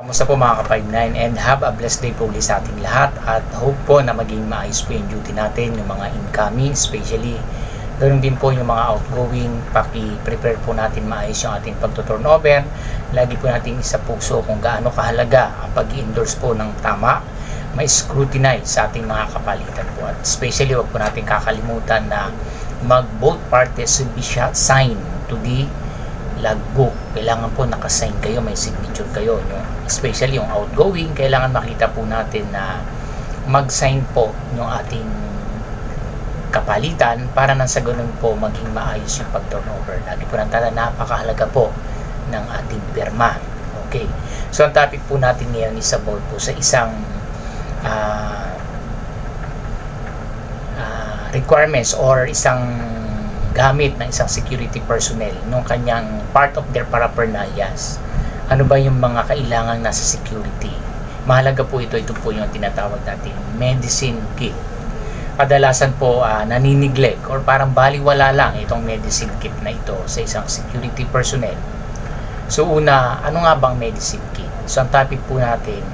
Kamusta po mga ka-59 and have a blessed day po ulit sa ating lahat at hope po na maging maayos po yung duty natin, yung mga incoming especially. Ganoon din po yung mga outgoing, paki-prepare po natin maayos yung ating pagto-turnover. Lagi po natin isa puso kung gaano kahalaga ang pag-endorse po ng tama, may scrutinize sa ating mga kapalitan po. At especially wag po natin kakalimutan na both parties should be signed to the logbook. Kailangan po nakasign kayo, may signature kayo, especially yung outgoing. Kailangan makita po natin na mag-sign po yung ating kapalitan para nang sa ganun po maging maayos yung pag-turnover. Lagi po nang tala, napakahalaga po ng ating pirma. Okay, so ang topic po natin ngayon is about po sa isang requirements or isang gamit ng isang security personnel nung kanyang part of their paraphernalias. Ano ba yung mga kailangan nasa security? Mahalaga po ito po yung tinatawag natin medicine kit. Kadalasan po naniniglect or parang baliwala lang itong medicine kit na ito sa isang security personnel. So una, ano nga bang medicine kit? So ang topic po natin,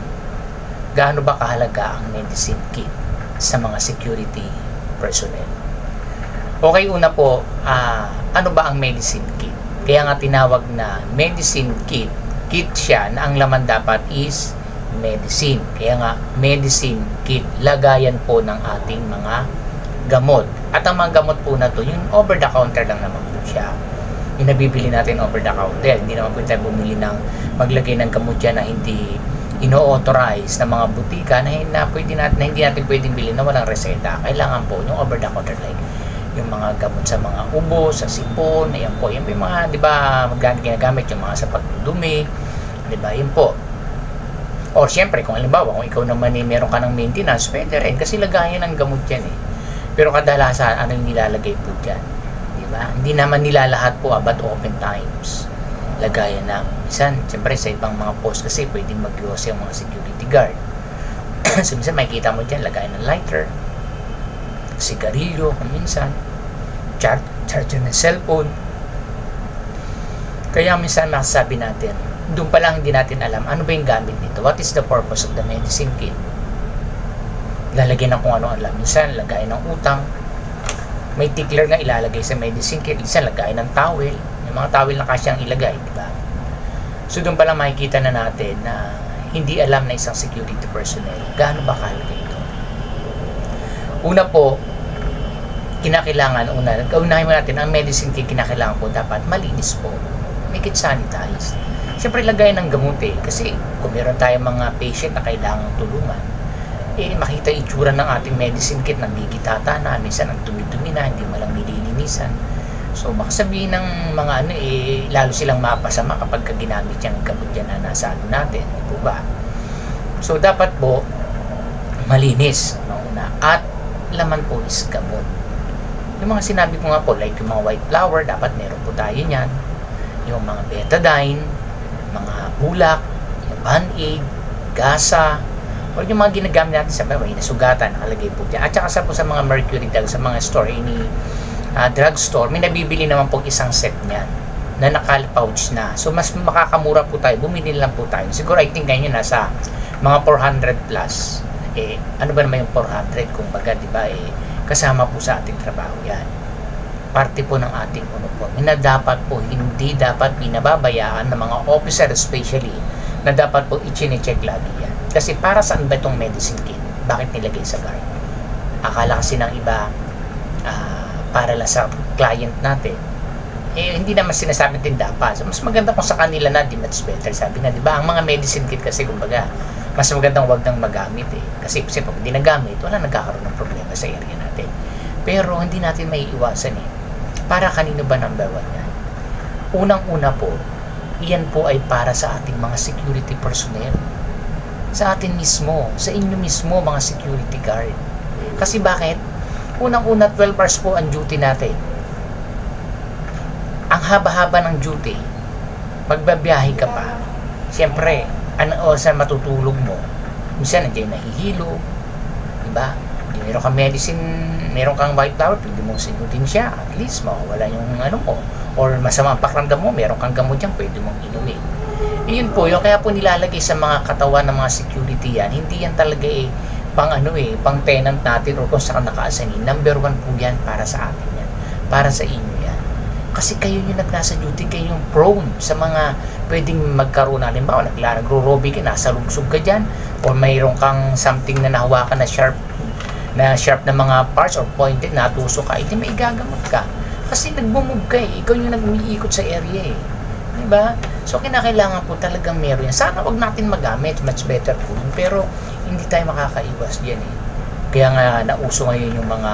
gaano ba kahalaga ang medicine kit sa mga security personnel? Okay, una po, ano ba ang medicine kit? Kaya nga tinawag na medicine kit, kit siya na ang laman dapat is medicine. Kaya nga medicine kit, lagayan po ng ating mga gamot. At ang mga gamot po na to, yung over the counter lang naman po siya. Yung nabibili natin over the counter. Hindi naman po tayo bumili ng maglagay ng gamot dyan na hindi ino-authorize ng mga butika na hindi natin pwedeng bilhin na walang reseta. Kailangan po yung over the counter like yung mga gamot sa mga ubo, sa sipon, ayan po, yung mga, di ba, ginagamit yung mga sa pagdudumi, di ba, yun po. O siyempre, kung halimbawa, kung ikaw naman meron ka ng maintenance, pwede rin, kasi lagayan ng gamot yan eh. Pero kadalasan, ano yung nilalagay po dyan? Di ba? Hindi naman nila lahat po about open times. Lagayan ng minsan, siyempre sa ibang mga post kasi pwedeng mag-iwas yung mga security guard. So minsan makikita mo dyan, lagayan ng lighter, sigarilyo, kung minsan charger ng cellphone. Kaya minsan masasabi natin, doon pa lang hindi natin alam ano ba yung gamit nito, what is the purpose of the medicine kit. Lalagyan ng kung ano alam, minsan lagayan ng utang, may tickler nga ilalagay sa medicine kit, minsan lagayan ng towel, yung mga towel na kasyang ilagay, diba? So doon pa lang makikita na natin na hindi alam na isang security personnel gaano ba kahalaga ito. Una po, unahin mo natin, ang medicine kit kinakailangan po dapat malinis po, make it sanitized. Siyempre lagay ng gamot kasi kung meron tayong mga patient na kailangan tulungan, makita itsura ng ating medicine kit, nagigitata na, minsan ang dumi-dumi na, hindi malang nililinisan. So baka sabihin ng mga lalo silang mapasama kapag ginamit yung gamot yan na nasa natin, di po ba? So dapat po malinis, una, at laman po is gamot. Yung mga sinabi ko nga po, like yung mga white flower, dapat meron po tayo niyan. Yung mga betadine, mga bulak, yung Band-Aid, gasa, o yung mga ginagamit natin sa may nasugatan, nakalagay po dyan. At saka sa mga mercury drug sa mga store, drugstore, may nabibili naman po isang set niyan na naka-pouch na. So mas makakamura po tayo, bumili lang po tayo. Siguro I think ngayon nasa mga 400 plus. Ano ba naman yung 400? Kung baga, di ba, kasama po sa ating trabaho yan. Parte po ng ating uniform. Na dapat po, hindi dapat pinababayaan ng mga officer especially, na dapat po i-check lagi yan. Kasi para saan ba itong medicine kit? Bakit nilagay sa guard? Akala kasi ng iba, para lang sa client natin. Hindi naman sinasabi natin dapat. So, mas maganda kung sa kanila na, di much better. Sabi na, di ba, ang mga medicine kit kasi, kumbaga, mas magandang wag nang magamit kasi pag hindi nagamit, wala nagkakaroon ng problema sa area natin. Pero hindi natin may iwasan para kanino ba number one yan? Unang-una po, iyan po ay para sa ating mga security personnel, sa atin mismo, sa inyo mismo mga security guard. Kasi bakit? Unang-una, 12 hours po ang duty natin. Ang haba-haba ng duty, magbabiyahe ka pa, siyempre saan matutulog mo, minsan nandiyan nahihilo, diba? Meron kang medicine, meron kang white flower, pwede mong sinutin siya, at least mawawala yung ano mo, or masama ang pakiramdam mo, meron kang gamot dyan, pwede mong inumin. Iyon po, yung kaya po nilalagay sa mga katawan ng mga security yan, hindi yan talaga pang tenant natin or kung saan naka-assign. Number 1 po yan para sa atin yan. Para sa inyo yan. Kasi kayo yung nasa duty, kayo yung prone sa mga pwedeng magkaroon. Halimbawa, nagro-robbie ka, nasa lugsog ka dyan, or mayroon kang something na nahawakan na sharp na mga parts or pointed, natusok ka, hindi may gagamot ka. Kasi nagmumove ka ikaw yung nag-umiikot sa area diba? So, kinakailangan po talagang meron yan. Sana wag natin magamit, much better po yun. Pero, hindi tayo makakaiwas dyan Kaya nga, nauso ngayon yung mga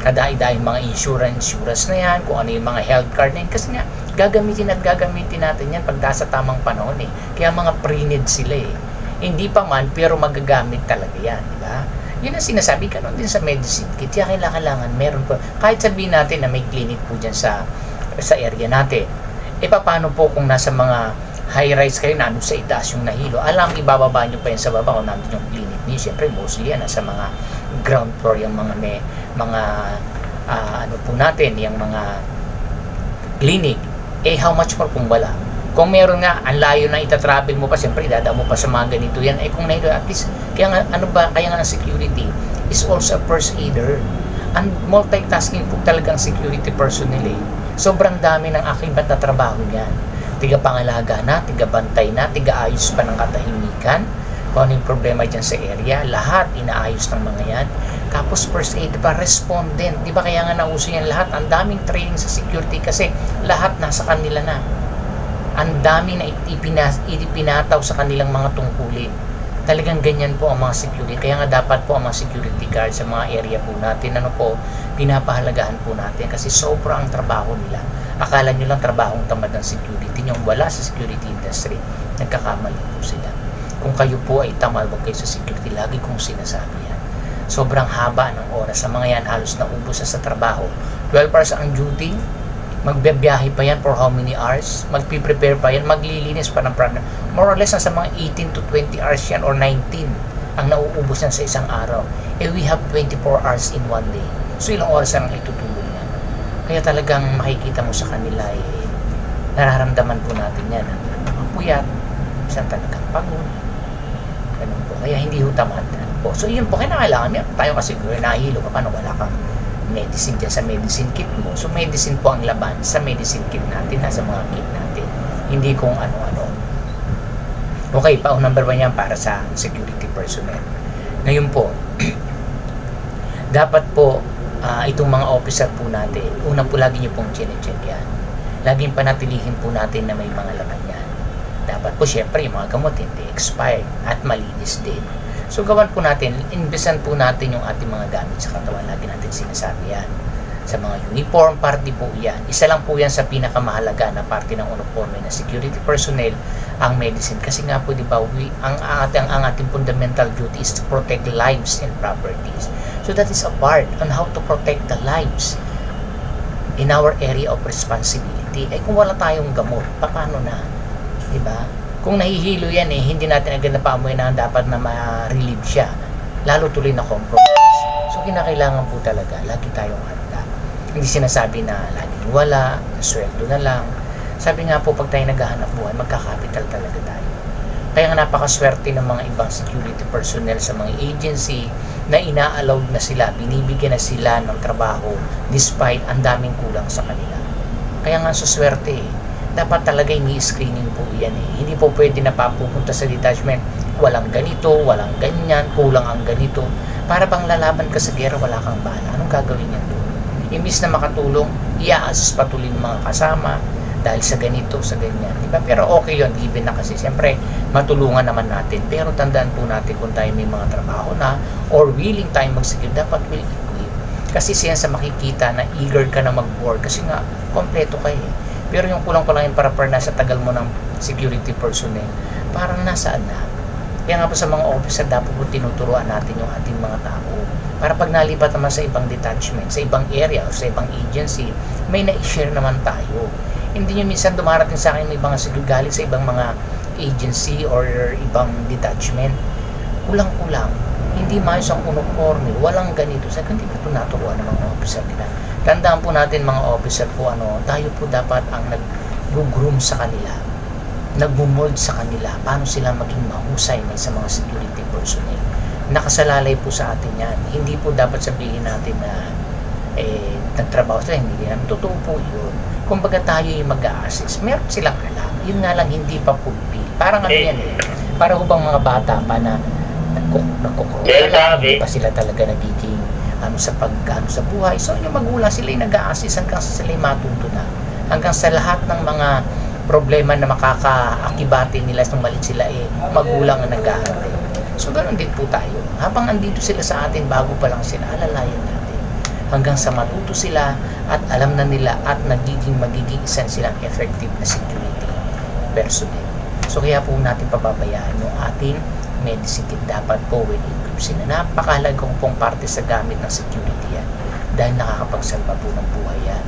kadahi-dahing mga insurance na yan, kung ano yung mga health card na yan. Kasi nga, gagamitin natin yan pag nasa tamang panahon Kaya mga pre-need sila Hindi pa man, pero magagamit talaga yan, diba? Yun ang sinasabi, ganun din sa medicine kit. Kaya kailangan meron po. Kahit sabihin natin na may clinic po dyan sa area natin. Paano po kung nasa mga high-rise kayo, nandun sa itaas yung nahilo? Alam, ibababa nyo pa yan sa baba kung nandun yung clinic niyo. Siyempre, mostly yan, nasa mga ground floor yung mga ano po natin, yung mga clinic. How much more kung wala? Kung meron nga, ang layo na itatravel mo pa, siyempre, dadaan mo pa sa mga ganito yan. Kung nahilo, at least, kaya nga ang security is also a first aider. And multitasking po talagang security personnel Sobrang dami ng akibat na trabaho niyan. Tiga-pangalaga na, tiga-bantay na, tiga-ayos pa ng katahimikan. Kung ano yung problema dyan sa area, lahat inaayos ng mga yan. Tapos first aid pa, respondent. Di ba kaya nga nauso yan lahat? Ang daming training sa security kasi lahat nasa kanila na. Ang dami na ipinataw sa kanilang mga tungkulin. Talagang ganyan po ang mga security. Kaya nga dapat po ang mga security guard sa mga area po natin, pinapahalagahan po natin kasi sobrang trabaho nila. Akala nyo lang trabahong tamad ng security, yung wala sa security industry, nagkakamali po sila. Kung kayo po ay tamad, wag kayo sa security, lagi kong sinasabi yan. Sobrang haba ng oras. Sa mga yan, halos naubos sa trabaho. 12 hours ang duty, magbibiyahe pa yan for how many hours, magpiprepare pa yan, maglilinis pa ng product. More or less, nasa mga 18 to 20 hours yan or 19 ang nauubos yan sa isang araw. We have 24 hours in one day. So, ilang oras ang itutulong yan. Kaya talagang makikita mo sa kanila, nararamdaman po natin yan. Puyat, isang talagang pagod. Ganun po. Kaya hindi ho tamad po. So, yun po, kailangan yan. Tayo kasi nahihilo ka, paano wala kang medicine dyan sa medicine kit mo. So, medicine po ang laban sa medicine kit natin, nasa mga kit natin. Hindi kung ano-ano. Okay, number 1 yan para sa security personnel. Ngayon po, dapat po, itong mga officer po natin, una po lagi nyo pong check yan. Laging panatilihin po natin na may mga laman yan. Dapat po, syempre, yung mga gamot hindi expired at malinis din. So, gawan po natin, investan po natin yung ating mga gamit sa katawan. Lagi natin sinasabi yan. Sa mga uniform, party po yan. Isa lang po yan sa pinakamahalaga na parte ng uniforme na security personnel, ang medicine. Kasi nga po, di ba, ang ating fundamental duty is to protect lives and properties. So, that is a part on how to protect the lives in our area of responsibility. Kung wala tayong gamot, paano na? Di ba? Kung nahihilo yan hindi natin agad na paamoy na dapat na ma-relieve siya. Lalo tuloy na compromise. So, kinakailangan po talaga, lagi tayong handa. Hindi sinasabi na laging wala, sweldo na lang. Sabi nga po, pag tayo naghahanap buhay, magkakapital talaga tayo. Kaya nga napakaswerte ng mga ibang security personnel sa mga agency na ina-allowed na sila, binibigyan na sila ng trabaho despite ang daming kulang sa kanila. Kaya nga suswerte dapat talaga ini-screening po yan Hindi po pwede na papupunta sa detachment, walang ganito, walang ganyan, kulang ang ganito. Para bang lalaban ka sa gera, wala kang bala. Anong gagawin niyan doon? Imbis na makatulong, i-assist patuloy ng mga kasama dahil sa ganito, sa ganyan. Diba? Pero okay yun, given na kasi. Siyempre, matulungan naman natin. Pero tandaan po natin kung tayo may mga trabaho na or willing tayo mag-secure, dapat will equip. Kasi siya sa makikita na eager ka na mag-work kasi nga, kompleto kayo Pero yung kulang-kulang yung para nasa tagal mo ng security personnel, parang nasaan na. Kaya nga po sa mga officer, dapat po tinuturuan natin yung ating mga tao. Para pag nalipat naman sa ibang detachment, sa ibang area o sa ibang agency, may na-share naman tayo. Hindi nyo minsan dumarating sa akin may mga galing sa ibang mga agency or ibang detachment. Kulang-kulang. Hindi maayos ang uniforme, walang ganito. Sa hindi po ito naturuan ng mga officer nila. Tandaan po natin mga officer po, tayo po dapat ang nag-groom sa kanila. nagmumold sa kanila paano sila maging mahusay sa mga security personnel. Nakasalalay po sa atin yan. Hindi po dapat sabihin natin na nagtrabaho sila, hindi yan. Totoo po yun. Kumbaga tayo yung mag-a-assist. Meron silang alam. Yun nga lang, hindi pa fulfill. Parang ano yan para bang mga bata pa na nagkukulang. Hindi pa sila talaga nagiging sa buhay. So yung magulang sila yung nag-a-assist hanggang sa sila yung matuto na. Hanggang sa lahat ng mga problema na makakaakibati nila nung malit sila magulang ang nag-aaral. So ganoon din po tayo. Habang andito sila sa atin, bago pa lang sila, alalayan natin. Hanggang sa matuto sila at alam na nila at magiging isang silang effective na security personnel. So kaya po natin pababayaan yung ating medicine kit. Dapat po well-equipped sila. Napakahalaga pong parte sa gamit ng security yan. Dahil nakakapagsalba po ng buhay yan.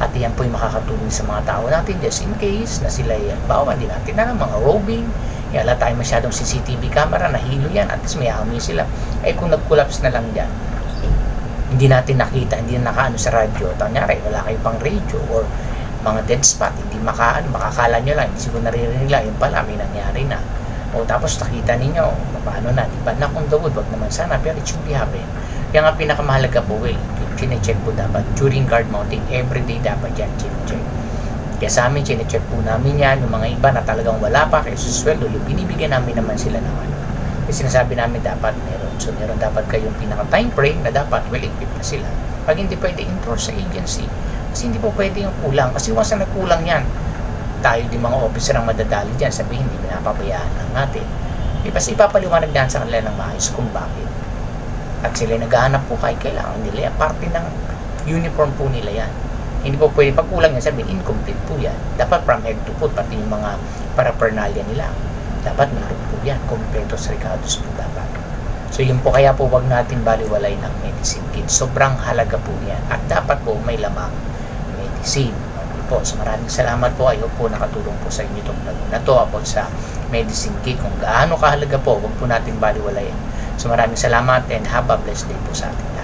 At yan po yung makakatulong sa mga tao natin just in case na sila bawa din natin na mga roving. Wala tayong masyadong CCTV camera, nahilo yan, at least may amoy sila. Kung nag-collapse na lang dyan, hindi natin nakita, hindi na nakaano sa radyo, tanyari, wala kayo pang radio or mga dead spot, hindi makakala nyo lang, hindi siguro naririnig nila, yung pala, may nangyari na. O tapos nakita ninyo, paano na, di ba, knock on the wood, wag naman sana, pero it should be happen. Kaya nga pinakamahalaga po, chinecheck po dapat, during guard mounting, everyday dapat yan, chinecheck. Kaya sa amin, chinecheck po namin yan, yung mga iba na talagang wala pa kayo sa sweldo, yung binibigyan namin naman sila ng Kasi sinasabi namin dapat meron. So meron dapat kayong pinaka-time frame na dapat well-equipped na sila. Pag hindi pwede enforce sa agency, kasi hindi po pwede yung kulang. Kasi once na nagkulang yan, tayo din mga officer ang madadali dyan, sabihin hindi pinapabayaan lang natin. Kasi ipapaliwanag natin sa kanila ng maayos kung bakit. At sila naghahanap po kailangan nila yan. Parte ng uniform po nila yan. Hindi po pwede pag kulang yan, sabihin incomplete po yan. Dapat from head to foot, pati yung mga paraphernalia nila. Dapat meron po yan. Kompleto sa recados po dapat. So yun po, kaya po wag natin baliwalay ng medicine kit. Sobrang halaga po yan. At dapat po may lamang medicine. Okay po. So maraming salamat po. I hope po nakatulong po sa inyo itong vlog na to about sa medicine kit. Kung gaano kahalaga po, wag po natin baliwalayan. So maraming salamat and have a blessed day po sa atin.